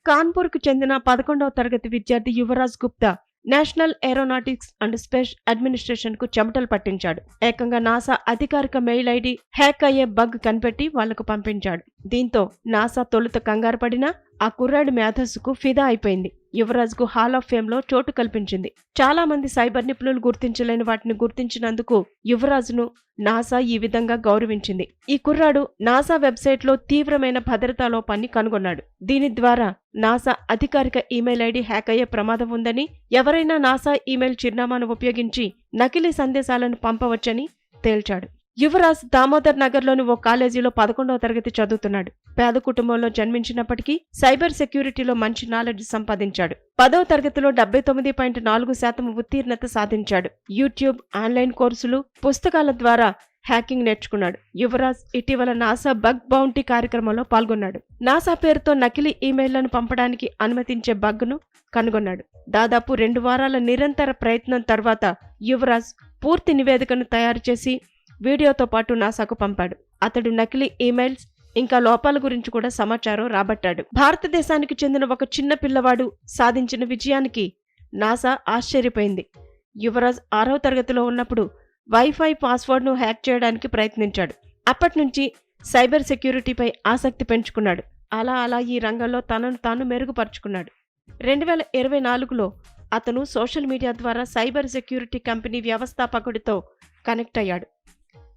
కాన్పూర్కు చెందిన 11వ తరగతి విద్యార్థి Yuvraj Gupta national aeronautics and space అడ్మినిస్ట్రేషన్కు చెమటలు పట్టించాడు. ఏకంగా నాసా అధికారిక మెయిల్ ఐడి హ్యాక్ అయ్యే బగ్ కనిపెట్టి వాళ్లకు పంపించాడు. దీంతో నాసా తొలుత కంగారు పడినా ఆ కుర్రాడి మేధస్సుకు ఫిదా అయిపోయింది. యువరాజ్కు హాల్ ఆఫ్ ఫేమ్ లో చోటు కల్పించింది. చాలా మంది సైబర్ నిపుణులు గుర్తించలేని వాటిని గుర్తించినందుకు యువరాజ్ను నాసా ఈ విధంగా గౌరవించింది. ఈ కుర్రాడు నాసా వెబ్సైట్ లో తీవ్రమైన భద్రతా లోపాన్ని కనుగొన్నాడు. దీని ద్వారా నాసా అధికారిక ఈమెయిల్ ఐడి హ్యాక్ అయ్యే ప్రమాదం ఉందని, ఎవరైనా నాసా ఈమెయిల్ చిరునామాను ఉపయోగించి నకిలీ సందేశాలను పంపవచ్చని తేల్చాడు. యువరాజ్ దామోదర్ నగర్లోని ఓ కాలేజీలో 11వ తరగతి చదువుతున్నాడు. పేద కుటుంబంలో జన్మించినప్పటికీ సైబర్ సెక్యూరిటీలో మంచి నాలెడ్జ్ సంపాదించాడు. 10వ తరగతిలో 79.4% ఉత్తీర్ణత సాధించాడు. యూట్యూబ్, ఆన్లైన్ కోర్సులు, పుస్తకాల ద్వారా హ్యాకింగ్ నేర్చుకున్నాడు. యువరాజ్ ఇటీవల నాసా బగ్ బౌంటీ కార్యక్రమంలో పాల్గొన్నాడు. నాసా పేరుతో నకిలీ ఈమెయిల్లను పంపడానికి అనుమతించే బగ్ను కనుగొన్నాడు. దాదాపు 2 వారాల నిరంతర ప్రయత్నం తర్వాత యువరాజ్ పూర్తి నివేదికను తయారు చేసి వీడియోతో పాటు నాసాకు పంపాడు. అతడు నకిలీ ఈమెయిల్స్ ఇంకా లోపాల గురించి కూడా సమాచారం రాబట్టాడు. భారతదేశానికి చెందిన ఒక చిన్న పిల్లవాడు సాధించిన విజయానికి నాసా ఆశ్చర్యపోయింది. యువరాజ్ 6వ తరగతిలో ఉన్నప్పుడు వైఫై పాస్వర్డ్ను హ్యాక్ చేయడానికి ప్రయత్నించాడు. అప్పటినుంచి సైబర్ సెక్యూరిటీపై ఆసక్తి పెంచుకున్నాడు. అలా ఈ రంగంలో తనను తాను మెరుగుపరుచుకున్నాడు. 2024లో అతను సోషల్ మీడియా ద్వారా సైబర్ సెక్యూరిటీ కంపెనీ వ్యవస్థాపకుడితో కనెక్ట్ అయ్యాడు.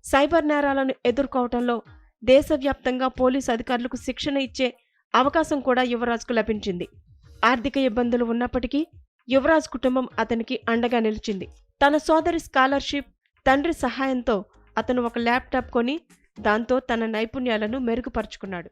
సైబర్ నేరాలను ఎదుర్కోవటంలో దేశవ్యాప్తంగా పోలీసు అధికారులకు శిక్షణ ఇచ్చే అవకాశం కూడా యువరాజ్కు లభించింది. ఆర్థిక ఇబ్బందులు ఉన్నప్పటికీ యువరాజ్ కుటుంబం అతనికి అండగా నిలిచింది. తన సోదరి స్కాలర్షిప్, తండ్రి సహాయంతో అతను ఒక ల్యాప్టాప్ కొని దాంతో తన నైపుణ్యాలను మెరుగుపరుచుకున్నాడు.